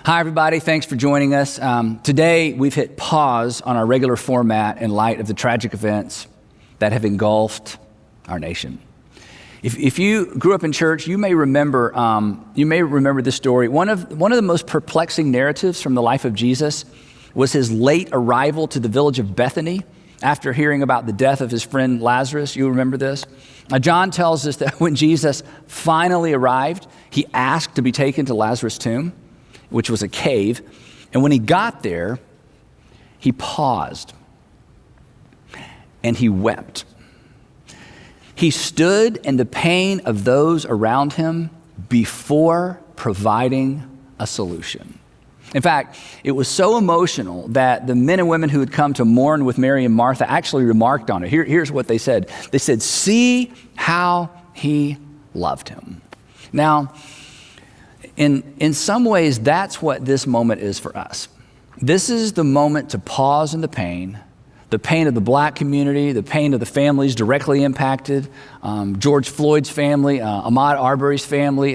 Hi, everybody. Thanks for joining us. Today, we've hit pause on our regular format in light of the tragic events that have engulfed our nation. If you grew up in church, you may remember this story. One of the most perplexing narratives from the life of Jesus was his late arrival to the village of Bethany after hearing about the death of his friend Lazarus. You remember this? John tells us that when Jesus finally arrived, he asked to be taken to Lazarus' tomb, which was a cave. And when he got there, he paused and he wept. He stood in the pain of those around him before providing a solution. In fact, it was so emotional that the men and women who had come to mourn with Mary and Martha actually remarked on it. Here's what they said. They said, "See how he loved him." Now, in some ways, that's what this moment is for us. This is the moment to pause in the pain of the black community, the pain of the families directly impacted, George Floyd's family, Ahmaud Arbery's family,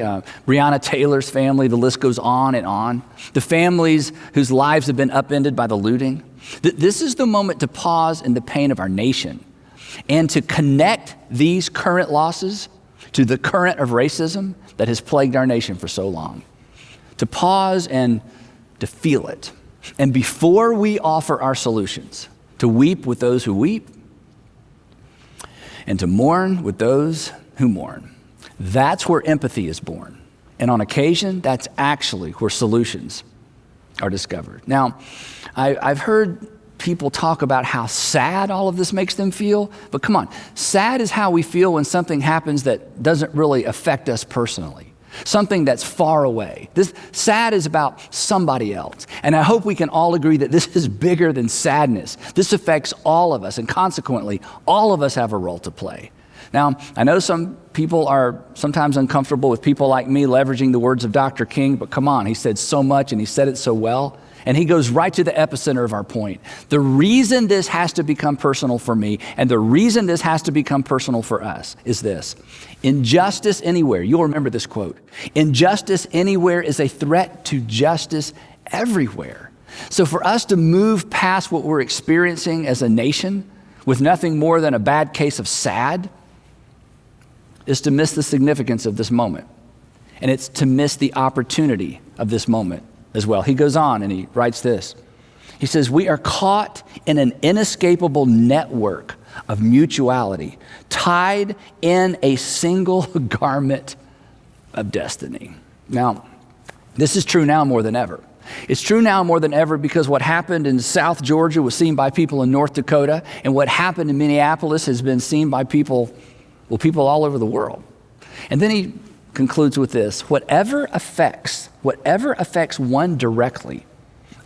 Breonna Taylor's family, the list goes on and on. The families whose lives have been upended by the looting. This is the moment to pause in the pain of our nation and to connect these current losses to the current of racism that has plagued our nation for so long. To pause and to feel it. And before we offer our solutions, to weep with those who weep, and to mourn with those who mourn. That's where empathy is born. And on occasion, that's actually where solutions are discovered. Now, I've heard people talk about how sad all of this makes them feel, but come on, sad is how we feel when something happens that doesn't really affect us personally. Something that's far away. This sad is about somebody else. And I hope we can all agree that this is bigger than sadness. This affects all of us, and consequently, all of us have a role to play. Now, I know some people are sometimes uncomfortable with people like me leveraging the words of Dr. King, but come on, he said so much and he said it so well. And he goes right to the epicenter of our point. The reason this has to become personal for me and the reason this has to become personal for us is this. Injustice anywhere, you'll remember this quote. Injustice anywhere is a threat to justice everywhere. So for us to move past what we're experiencing as a nation with nothing more than a bad case of sad is to miss the significance of this moment. And it's to miss the opportunity of this moment as well. He goes on and he writes this. He says, "We are caught in an inescapable network of mutuality, tied in a single garment of destiny." Now, this is true now more than ever. It's true now more than ever because what happened in South Georgia was seen by people in North Dakota, and what happened in Minneapolis has been seen by people all over the world. And then he concludes with this: whatever affects one directly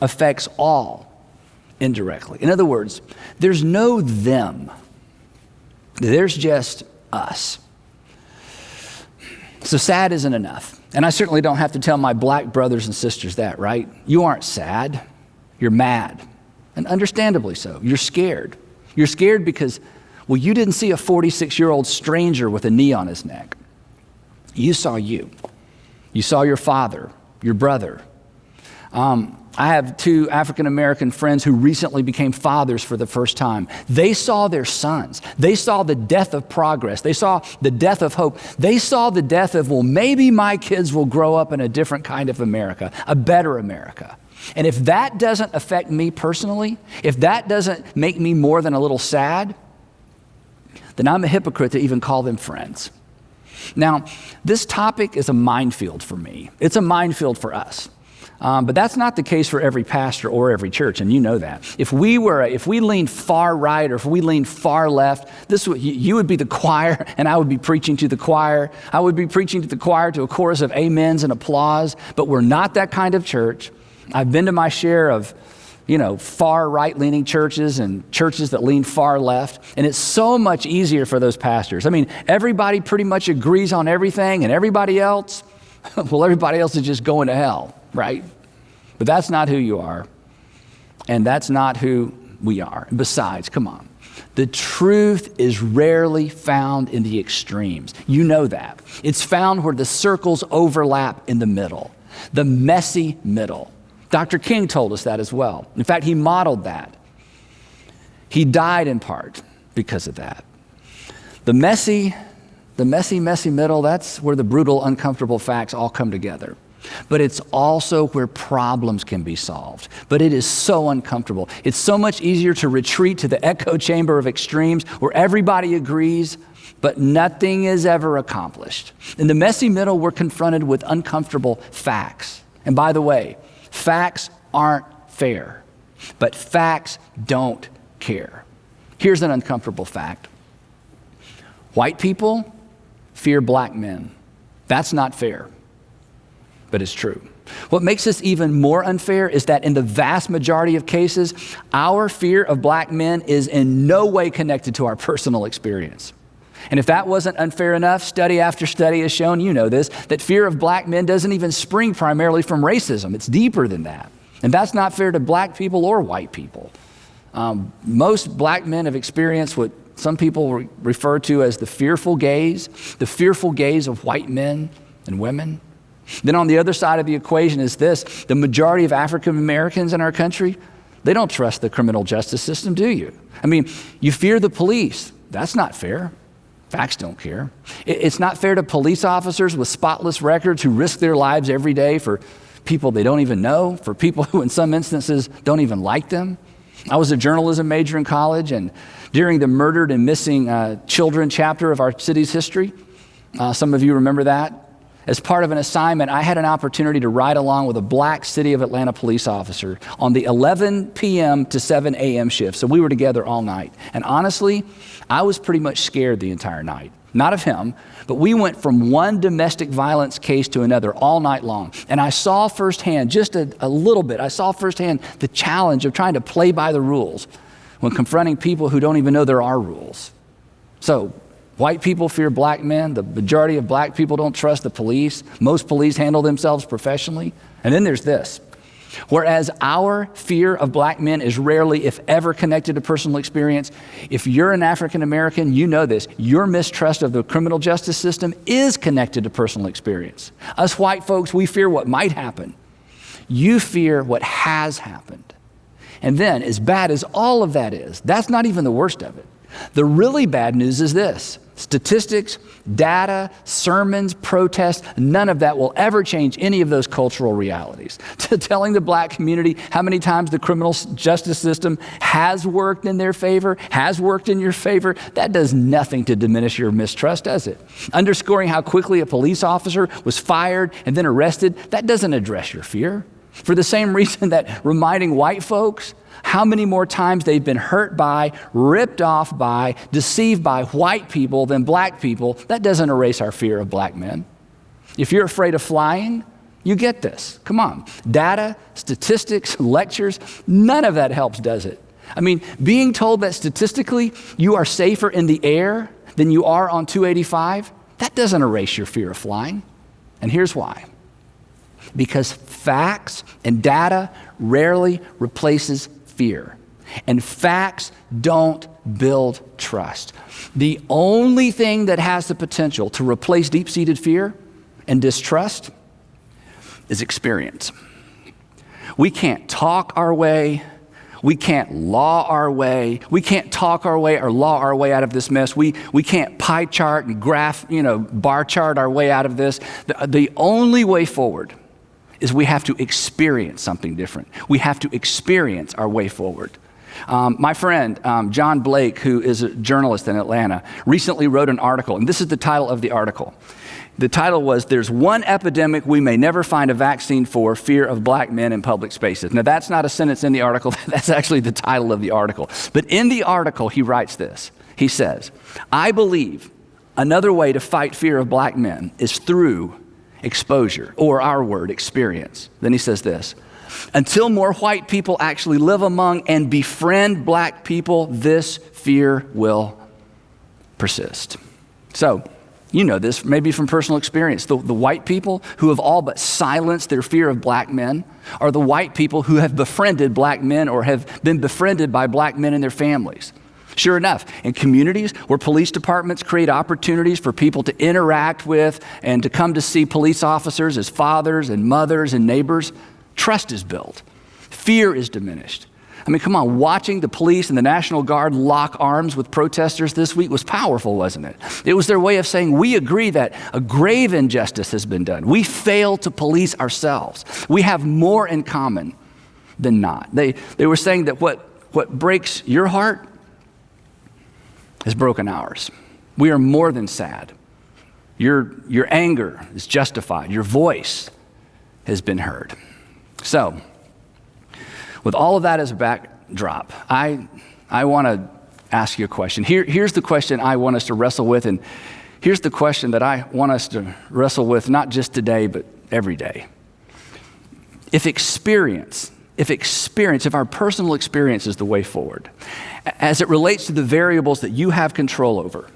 affects all indirectly. In other words, there's no them. There's just us. So sad isn't enough. And I certainly don't have to tell my black brothers and sisters that, right? You aren't sad. You're mad. And understandably so. You're scared. You're scared because, well, you didn't see a 46-year-old stranger with a knee on his neck. You saw you. You saw your father, your brother. I have two African-American friends who recently became fathers for the first time. They saw their sons. They saw the death of progress. They saw the death of hope. They saw the death of, well, maybe my kids will grow up in a different kind of America, a better America. And if that doesn't affect me personally, if that doesn't make me more than a little sad, then I'm a hypocrite to even call them friends. Now, this topic is a minefield for me. It's a minefield for us. But that's not the case for every pastor or every church, and you know that. If we leaned far right or if we leaned far left, you would be the choir and I would be preaching to the choir. I would be preaching to the choir to a chorus of amens and applause, but we're not that kind of church. I've been to my share of far right-leaning churches and churches that lean far left. And it's so much easier for those pastors. I mean, everybody pretty much agrees on everything, and everybody else is just going to hell, right? But that's not who you are. And that's not who we are. Besides, come on. The truth is rarely found in the extremes. You know that. It's found where the circles overlap in the middle. The messy middle. Dr. King told us that as well. In fact, he modeled that. He died in part because of that. The messy middle, that's where the brutal, uncomfortable facts all come together. But it's also where problems can be solved. But it is so uncomfortable. It's so much easier to retreat to the echo chamber of extremes where everybody agrees, but nothing is ever accomplished. In the messy middle, we're confronted with uncomfortable facts. And by the way, facts aren't fair, but facts don't care. Here's an uncomfortable fact. White people fear black men. That's not fair, but it's true. What makes this even more unfair is that in the vast majority of cases, our fear of black men is in no way connected to our personal experience. And if that wasn't unfair enough, study after study has shown, you know this, that fear of black men doesn't even spring primarily from racism. It's deeper than that. And that's not fair to black people or white people. Most black men have experienced what some people refer to as the fearful gaze of white men and women. Then on the other side of the equation is this: the majority of African Americans in our country, they don't trust the criminal justice system, do you? I mean, you fear the police. That's not fair. Facts don't care. It's not fair to police officers with spotless records who risk their lives every day for people they don't even know, for people who in some instances don't even like them. I was a journalism major in college, and during the murdered and missing children chapter of our city's history, some of you remember that, as part of an assignment, I had an opportunity to ride along with a black City of Atlanta police officer on the 11 p.m. to 7 a.m. shift. So we were together all night. And honestly, I was pretty much scared the entire night. Not of him, but we went from one domestic violence case to another all night long. And I saw firsthand, just a little bit, I saw firsthand the challenge of trying to play by the rules when confronting people who don't even know there are rules. So, white people fear black men. The majority of black people don't trust the police. Most police handle themselves professionally. And then there's this. Whereas our fear of black men is rarely, if ever, connected to personal experience, if you're an African American, you know this. Your mistrust of the criminal justice system is connected to personal experience. Us white folks, we fear what might happen. You fear what has happened. And then, as bad as all of that is, that's not even the worst of it. The really bad news is this: statistics, data, sermons, protests, none of that will ever change any of those cultural realities. Telling the black community how many times the criminal justice system has worked in their favor, has worked in your favor, that does nothing to diminish your mistrust, does it? Underscoring how quickly a police officer was fired and then arrested, that doesn't address your fear. For the same reason that reminding white folks how many more times they've been hurt by, ripped off by, deceived by white people than black people, that doesn't erase our fear of black men. If you're afraid of flying, you get this. Come on. Data, statistics, lectures, none of that helps, does it? I mean, being told that statistically you are safer in the air than you are on 285, that doesn't erase your fear of flying. And here's why. Because facts and data rarely replaces fear. And facts don't build trust. The only thing that has the potential to replace deep-seated fear and distrust is experience. We can't talk our way. We can't law our way. We can't talk our way or law our way out of this mess. We can't pie chart and graph, bar chart our way out of this. The only way forward is we have to experience something different. We have to experience our way forward. My friend, John Blake, who is a journalist in Atlanta, recently wrote an article, and this is the title of the article. The title was, "There's one epidemic we may never find a vaccine for, fear of black men in public spaces." Now, that's not a sentence in the article. That's actually the title of the article. But in the article, he writes this. He says, "I believe another way to fight fear of black men is through exposure, or our word, experience." Then he says this: "Until more white people actually live among and befriend black people, this fear will persist." So, you know this maybe from personal experience. The white people who have all but silenced their fear of black men are the white people who have befriended black men or have been befriended by black men and their families. Sure enough, in communities where police departments create opportunities for people to interact with and to come to see police officers as fathers and mothers and neighbors, trust is built. Fear is diminished. I mean, come on, watching the police and the National Guard lock arms with protesters this week was powerful, wasn't it? It was their way of saying, we agree that a grave injustice has been done. We fail to police ourselves. We have more in common than not. They were saying that what breaks your heart has broken ours. We are more than sad. Your anger is justified. Your voice has been heard. So, with all of that as a backdrop, I want to ask you a question. Here's the question I want us to wrestle with, and here's the question that I want us to wrestle with not just today, but every day. If our personal experience is the way forward, as it relates to the variables that you have control over,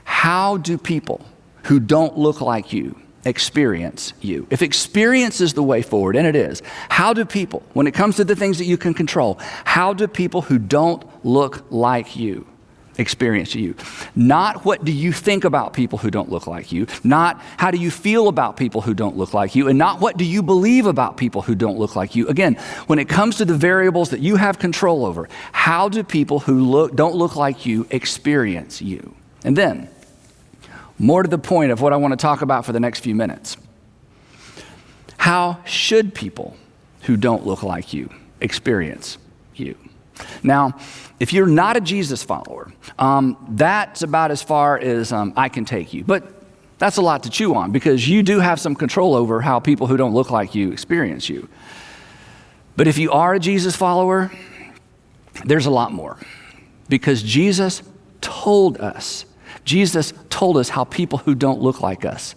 how do people who don't look like you experience you? If experience is the way forward, and it is, how do people, when it comes to the things that you can control, how do people who don't look like you experience you? Not what do you think about people who don't look like you, not how do you feel about people who don't look like you, and not what do you believe about people who don't look like you. Again, when it comes to the variables that you have control over, how do people who don't look like you experience you? And then, more to the point of what I want to talk about for the next few minutes, how should people who don't look like you experience you? Now, if you're not a Jesus follower, that's about as far as I can take you. But that's a lot to chew on because you do have some control over how people who don't look like you experience you. But if you are a Jesus follower, there's a lot more because Jesus told us how people who don't look like us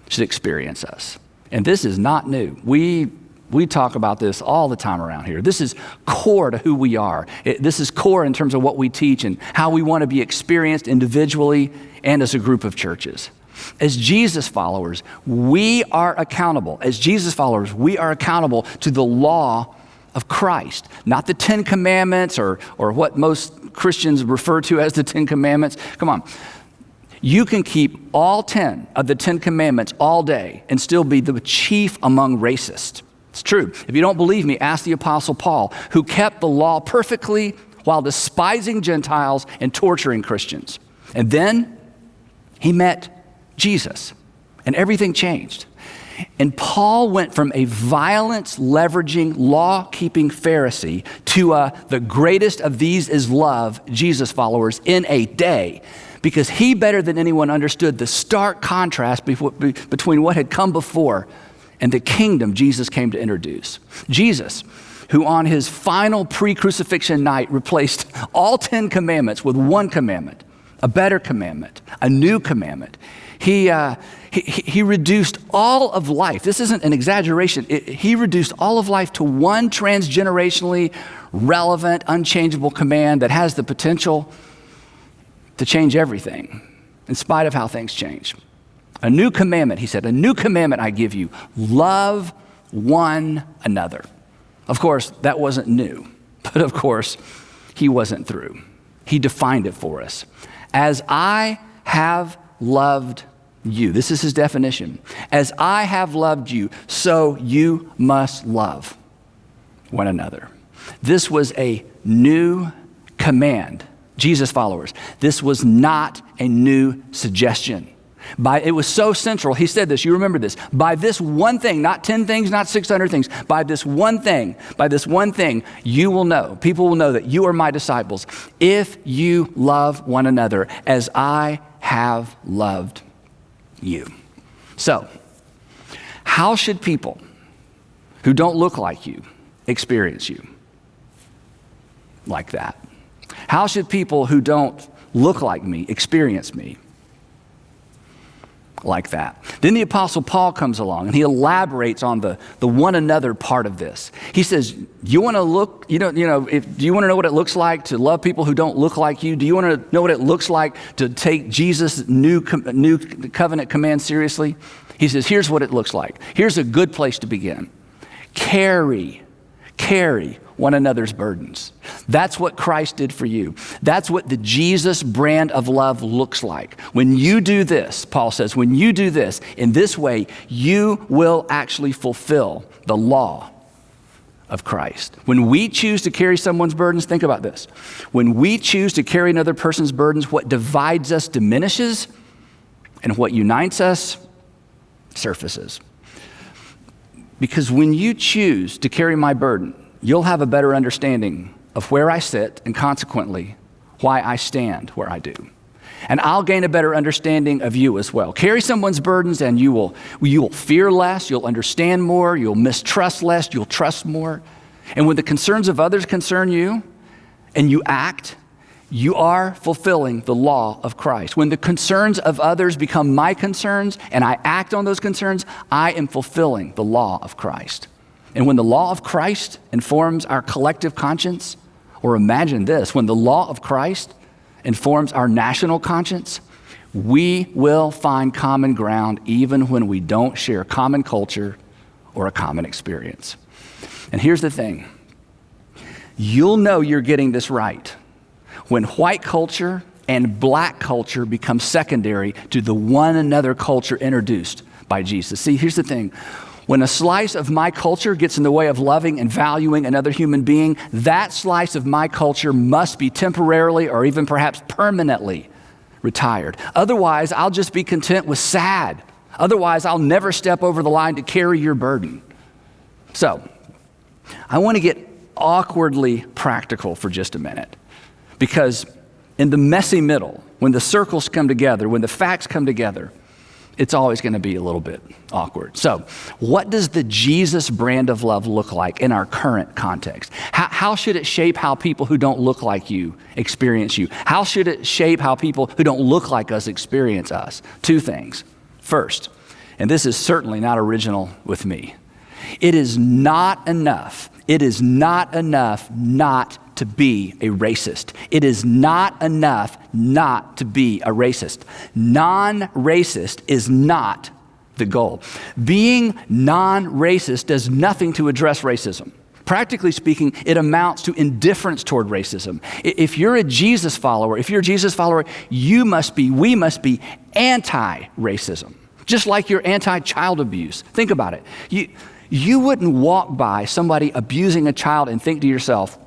should experience us. And this is not new. We talk about this all the time around here. This is core to who we are. This is core in terms of what we teach and how we want to be experienced individually and as a group of churches. As Jesus followers, we are accountable. As Jesus followers, we are accountable to the law of Christ, not the 10 Commandments or what most Christians refer to as the 10 Commandments. Come on. You can keep all 10 of the 10 Commandments all day and still be the chief among racists. It's true. If you don't believe me, ask the Apostle Paul, who kept the law perfectly while despising Gentiles and torturing Christians. And then he met Jesus, and everything changed. And Paul went from a violence-leveraging, law-keeping Pharisee to the greatest of these is love, Jesus followers, in a day. Because he better than anyone understood the stark contrast between what had come before and the kingdom Jesus came to introduce. Jesus, who on his final pre-crucifixion night replaced all 10 commandments with one commandment, a better commandment, a new commandment. He reduced all of life. This isn't an exaggeration. He reduced all of life to one transgenerationally relevant, unchangeable command that has the potential to change everything in spite of how things change. A new commandment, he said, a new commandment I give you, love one another. Of course, that wasn't new, but of course, he wasn't through. He defined it for us. As I have loved you, this is his definition. As I have loved you, so you must love one another. This was a new command. Jesus followers, this was not a new suggestion. It was so central. He said this, you remember this. By this one thing, not 10 things, not 600 things, by this one thing, you will know, people will know that you are my disciples if you love one another as I have loved you. So, how should people who don't look like you experience you like that? How should people who don't look like me experience me like that? Then the Apostle Paul comes along and he elaborates on the one another part of this. He says, do you want to know what it looks like to love people who don't look like you? Do you want to know what it looks like to take Jesus' new covenant command seriously? He says, here's what it looks like. Here's a good place to begin. Carry one another's burdens. That's what Christ did for you. That's what the Jesus brand of love looks like. When you do this, Paul says, when you do this in this way, you will actually fulfill the law of Christ. When we choose to carry someone's burdens, think about this. When we choose to carry another person's burdens, what divides us diminishes, and what unites us surfaces. Because when you choose to carry my burden, you'll have a better understanding of where I sit and consequently why I stand where I do. And I'll gain a better understanding of you as well. Carry someone's burdens and you will fear less, you'll understand more, you'll mistrust less, you'll trust more. And when the concerns of others concern you and you act, you are fulfilling the law of Christ. When the concerns of others become my concerns and I act on those concerns, I am fulfilling the law of Christ. And when the law of Christ informs our collective conscience, or imagine this, when the law of Christ informs our national conscience, we will find common ground even when we don't share common culture or a common experience. And here's the thing. You'll know you're getting this right when white culture and black culture become secondary to the one another culture introduced by Jesus. See, here's the thing. When a slice of my culture gets in the way of loving and valuing another human being, that slice of my culture must be temporarily or even perhaps permanently retired. Otherwise, I'll just be content with sad. Otherwise, I'll never step over the line to carry your burden. So, I want to get awkwardly practical for just a minute. Because in the messy middle, when the circles come together, when the facts come together, it's always going to be a little bit awkward. So, what does the Jesus brand of love look like in our current context? How should it shape how people who don't look like you experience you? How should it shape how people who don't look like us experience us? Two things. First, and this is certainly not original with me, it is not enough not to be a racist. It is not enough not to be a racist. Non-racist is not the goal. Being non-racist does nothing to address racism. Practically speaking, it amounts to indifference toward racism. If you're a Jesus follower, we must be anti-racism. Just like you're anti-child abuse. Think about it. You wouldn't walk by somebody abusing a child and think to yourself,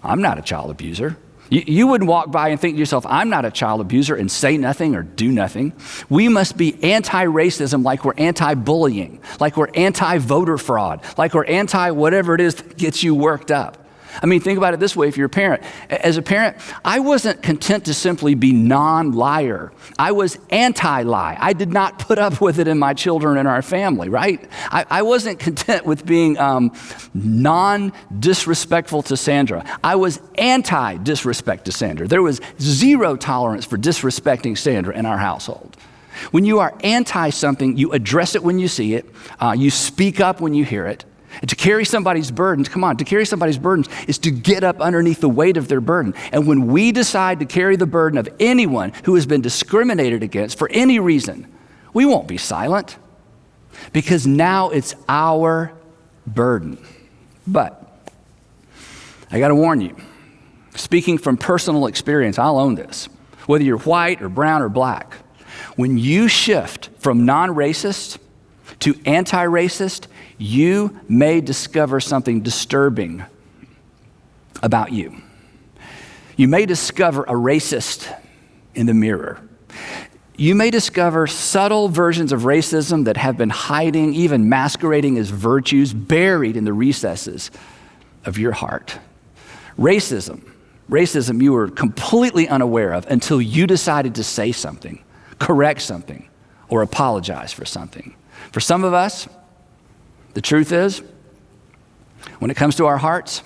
I'm not a child abuser. You wouldn't walk by and think to yourself, I'm not a child abuser, and say nothing or do nothing. We must be anti-racism like we're anti-bullying, like we're anti-voter fraud, like we're anti-whatever it is that gets you worked up. I mean, think about it this way. If you're a parent, as a parent, I wasn't content to simply be non-liar. I was anti-lie. I did not put up with it in my children and our family, right? I wasn't content with being non-disrespectful to Sandra. I was anti-disrespect to Sandra. There was zero tolerance for disrespecting Sandra in our household. When you are anti-something, you address it when you see it. You speak up when you hear it. And to carry somebody's burdens, to carry somebody's burdens is to get up underneath the weight of their burden. And when we decide to carry the burden of anyone who has been discriminated against for any reason, we won't be silent because now it's our burden. But I got to warn you, speaking from personal experience, I'll own this. Whether you're white or brown or black, when you shift from non-racist to anti-racist, you may discover something disturbing about you. You may discover a racist in the mirror. You may discover subtle versions of racism that have been hiding, even masquerading as virtues, buried in the recesses of your heart. Racism you were completely unaware of until you decided to say something, correct something, or apologize for something. For some of us, the truth is, when it comes to our hearts,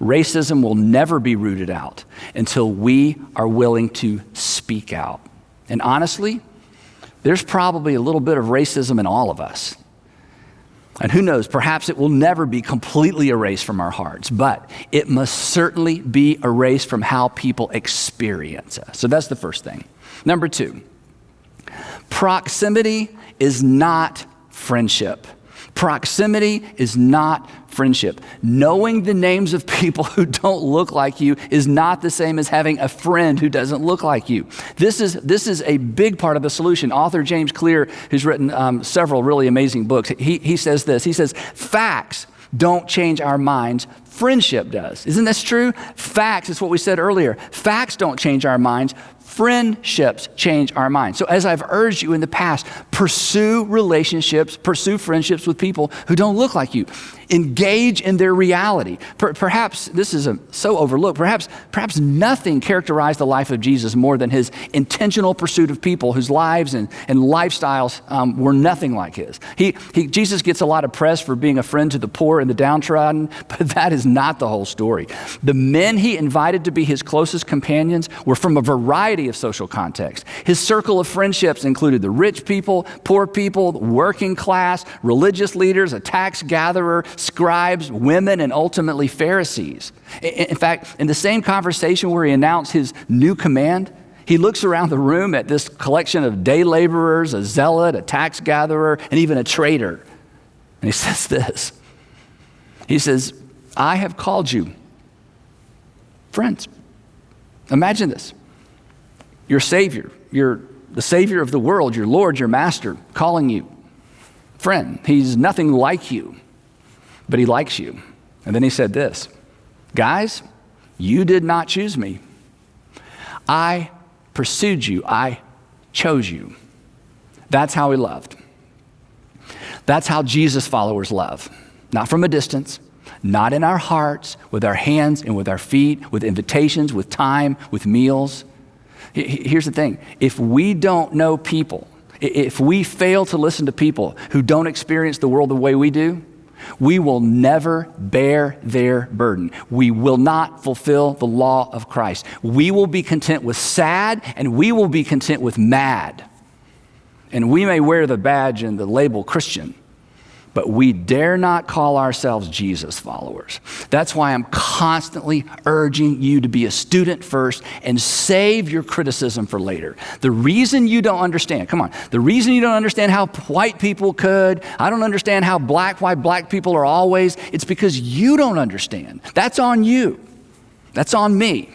racism will never be rooted out until we are willing to speak out. And honestly, there's probably a little bit of racism in all of us. And who knows, perhaps it will never be completely erased from our hearts, but it must certainly be erased from how people experience us. So that's the first thing. Number two, proximity is not friendship. Proximity is not friendship. Knowing the names of people who don't look like you is not the same as having a friend who doesn't look like you. This is a big part of the solution. Author James Clear, who's written several really amazing books, he says this. He says, facts don't change our minds. Friendship does. Isn't this true? Facts is what we said earlier. Facts don't change our minds. Friendships change our minds. So as I've urged you in the past, pursue relationships, pursue friendships with people who don't look like you. Engage in their reality. Perhaps this is so overlooked. Perhaps nothing characterized the life of Jesus more than his intentional pursuit of people whose lives and lifestyles were nothing like his. Jesus gets a lot of press for being a friend to the poor and the downtrodden, but that is not the whole story. The men he invited to be his closest companions were from a variety of social contexts. His circle of friendships included the rich people, poor people, working class, religious leaders, a tax gatherer, scribes, women, and ultimately Pharisees. In fact, in the same conversation where he announced his new command, he looks around the room at this collection of day laborers, a zealot, a tax gatherer, and even a traitor. And he says this. He says, I have called you friends. Imagine this. Your Savior, the Savior of the world, your Lord, your Master, calling you friend. He's nothing like you, but he likes you. And then he said this, guys, you did not choose me. I pursued you. I chose you. That's how he loved. That's how Jesus followers love. Not from a distance, not in our hearts, with our hands and with our feet, with invitations, with time, with meals. Here's the thing. If we don't know people, if we fail to listen to people who don't experience the world the way we do, we will never bear their burden. We will not fulfill the law of Christ. We will be content with sad, and we will be content with mad. And we may wear the badge and the label Christian, but we dare not call ourselves Jesus followers. That's why I'm constantly urging you to be a student first and save your criticism for later. The reason you don't understand, the reason you don't understand how white people could, I don't understand why black people are always, it's because you don't understand. That's on you. That's on me.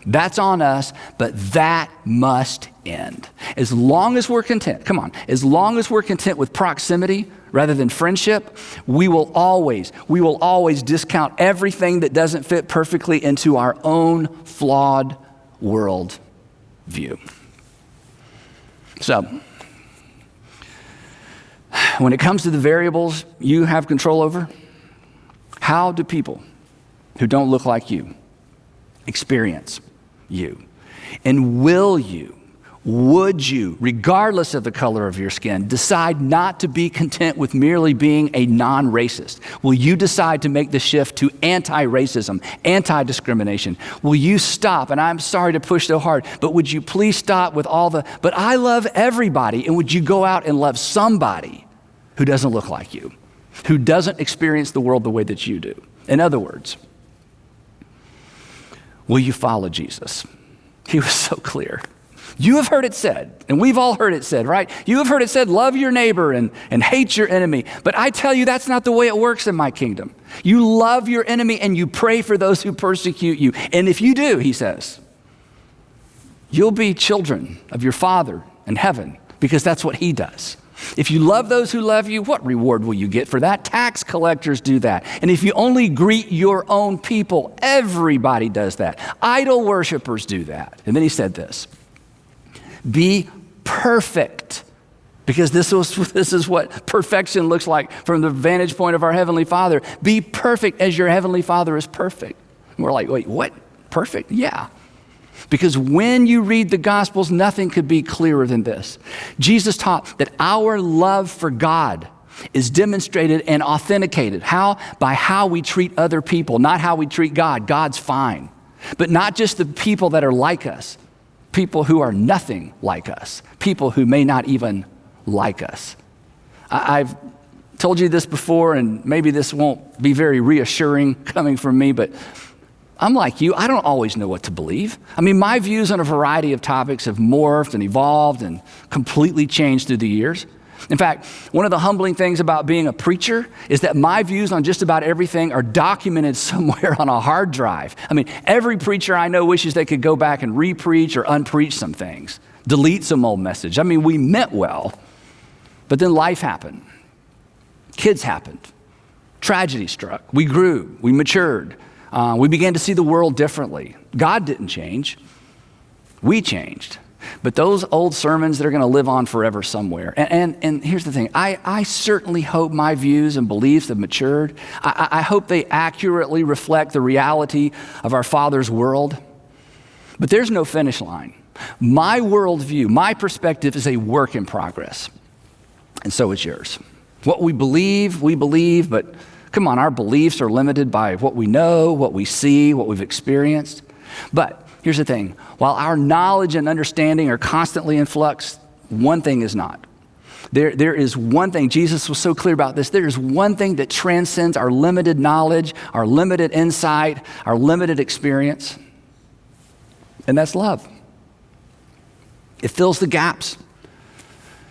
That's on us, but that must end. As long as we're content, as long as we're content with proximity rather than friendship, we will always discount everything that doesn't fit perfectly into our own flawed world view. So, when it comes to the variables you have control over, how do people who don't look like you experience you? And would you, regardless of the color of your skin, decide not to be content with merely being a non-racist? Will you decide to make the shift to anti-racism, anti-discrimination? Will you stop, and I'm sorry to push so hard, but would you please stop with but I love everybody, and would you go out and love somebody who doesn't look like you, who doesn't experience the world the way that you do? In other words, will you follow Jesus? He was so clear. You have heard it said, and we've all heard it said, right? You have heard it said, love your neighbor and hate your enemy. But I tell you, that's not the way it works in my kingdom. You love your enemy and you pray for those who persecute you. And if you do, he says, you'll be children of your Father in heaven, because that's what he does. If you love those who love you, what reward will you get for that? Tax collectors do that. And if you only greet your own people, everybody does that. Idol worshipers do that. And then he said this, be perfect, because this is what perfection looks like from the vantage point of our Heavenly Father. Be perfect as your Heavenly Father is perfect. And we're like, wait, what? Perfect? Yeah. Because when you read the Gospels, nothing could be clearer than this. Jesus taught that our love for God is demonstrated and authenticated. How? By how we treat other people, not how we treat God. God's fine. But not just the people that are like us, people who are nothing like us, people who may not even like us. I've told you this before, and maybe this won't be very reassuring coming from me, but I'm like you. I don't always know what to believe. I mean, my views on a variety of topics have morphed and evolved and completely changed through the years. In fact, one of the humbling things about being a preacher is that my views on just about everything are documented somewhere on a hard drive. I mean, every preacher I know wishes they could go back and re-preach or unpreach some things, delete some old message. I mean, we meant well, but then life happened. Kids happened. Tragedy struck. We grew. We matured. We began to see the world differently. God didn't change. We changed. But those old sermons, they're going to live on forever somewhere. And here's the thing. I certainly hope my views and beliefs have matured. I hope they accurately reflect the reality of our Father's world. But there's no finish line. My worldview, my perspective is a work in progress. And so is yours. What we believe, but come on, our beliefs are limited by what we know, what we see, what we've experienced. But here's the thing. While our knowledge and understanding are constantly in flux, one thing is not. There is one thing, Jesus was so clear about this, there is one thing that transcends our limited knowledge, our limited insight, our limited experience, and that's love. It fills the gaps.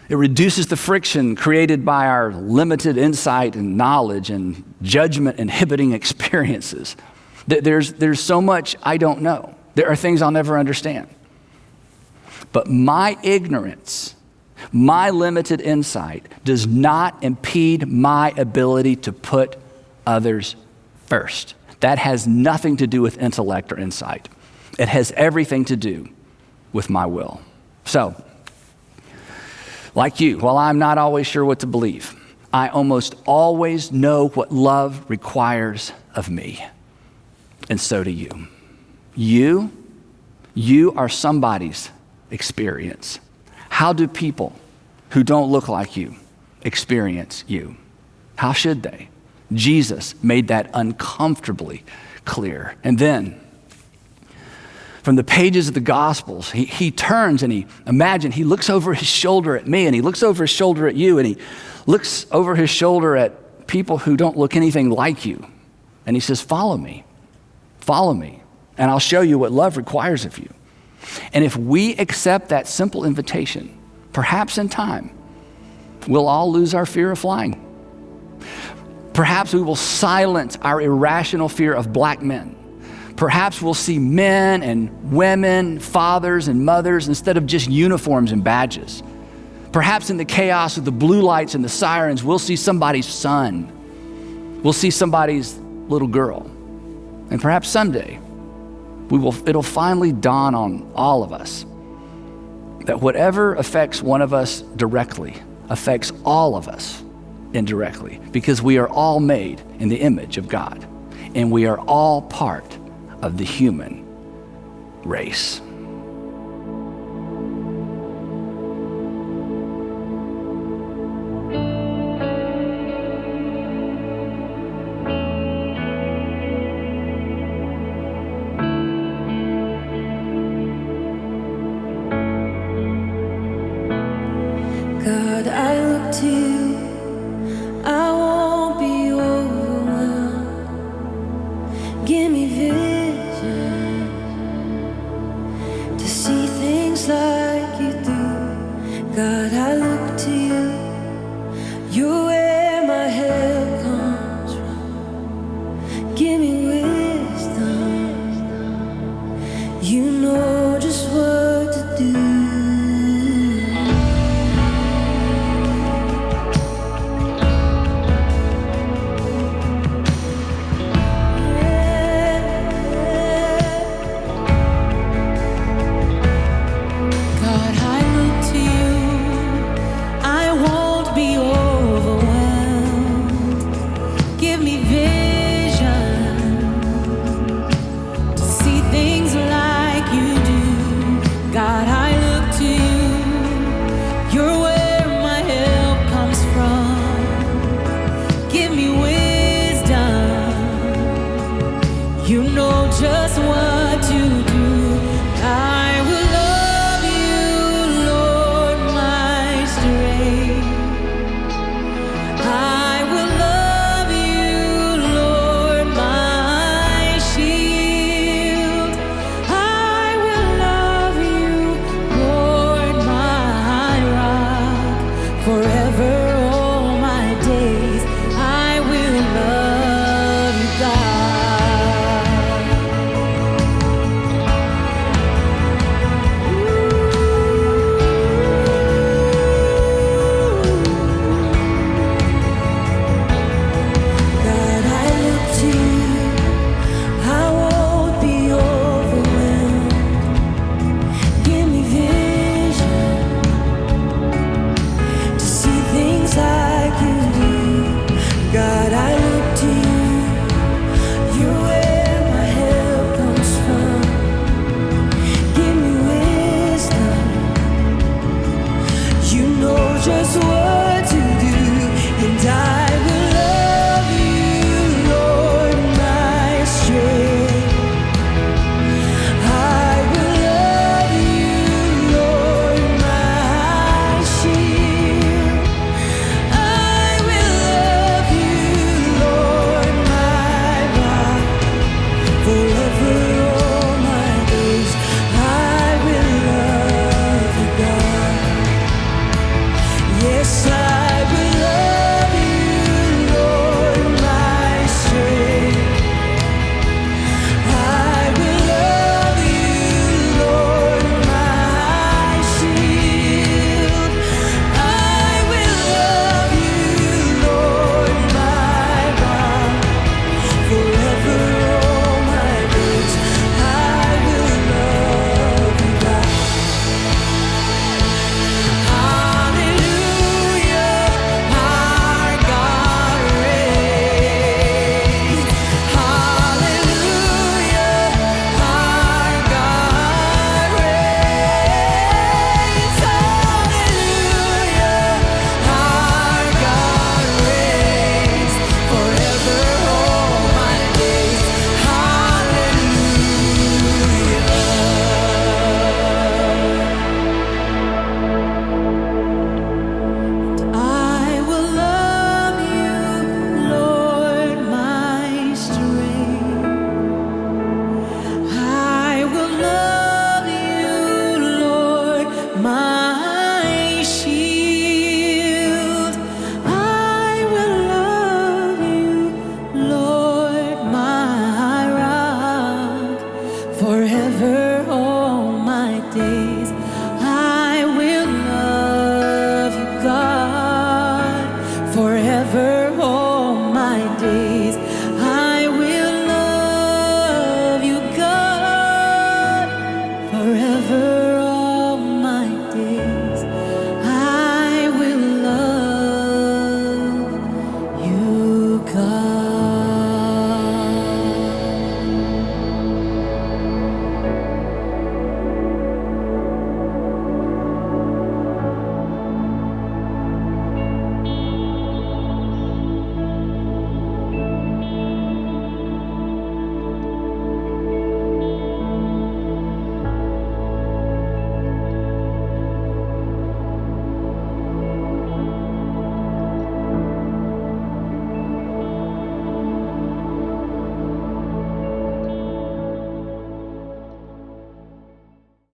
It reduces the friction created by our limited insight and knowledge and judgment inhibiting experiences. There's so much I don't know. There are things I'll never understand. But my ignorance, my limited insight does not impede my ability to put others first. That has nothing to do with intellect or insight. It has everything to do with my will. So, like you, while I'm not always sure what to believe, I almost always know what love requires of me. And so do you. You are somebody's experience. How do people who don't look like you experience you? How should they? Jesus made that uncomfortably clear. And then, from the pages of the Gospels, he turns and he looks over his shoulder at me, and he looks over his shoulder at you, and he looks over his shoulder at people who don't look anything like you. And he says, follow me, and I'll show you what love requires of you. And if we accept that simple invitation, perhaps in time, we'll all lose our fear of flying. Perhaps we will silence our irrational fear of black men. Perhaps we'll see men and women, fathers and mothers, instead of just uniforms and badges. Perhaps in the chaos of the blue lights and the sirens, we'll see somebody's son. We'll see somebody's little girl. And perhaps someday, it'll finally dawn on all of us that whatever affects one of us directly affects all of us indirectly, because we are all made in the image of God, and we are all part of the human race. God, I look to you. I won't be overwhelmed. Give me vision to see things like you do. God, I look to you. You're where my help comes from. Give me wisdom. You know just what to do. Give me vision.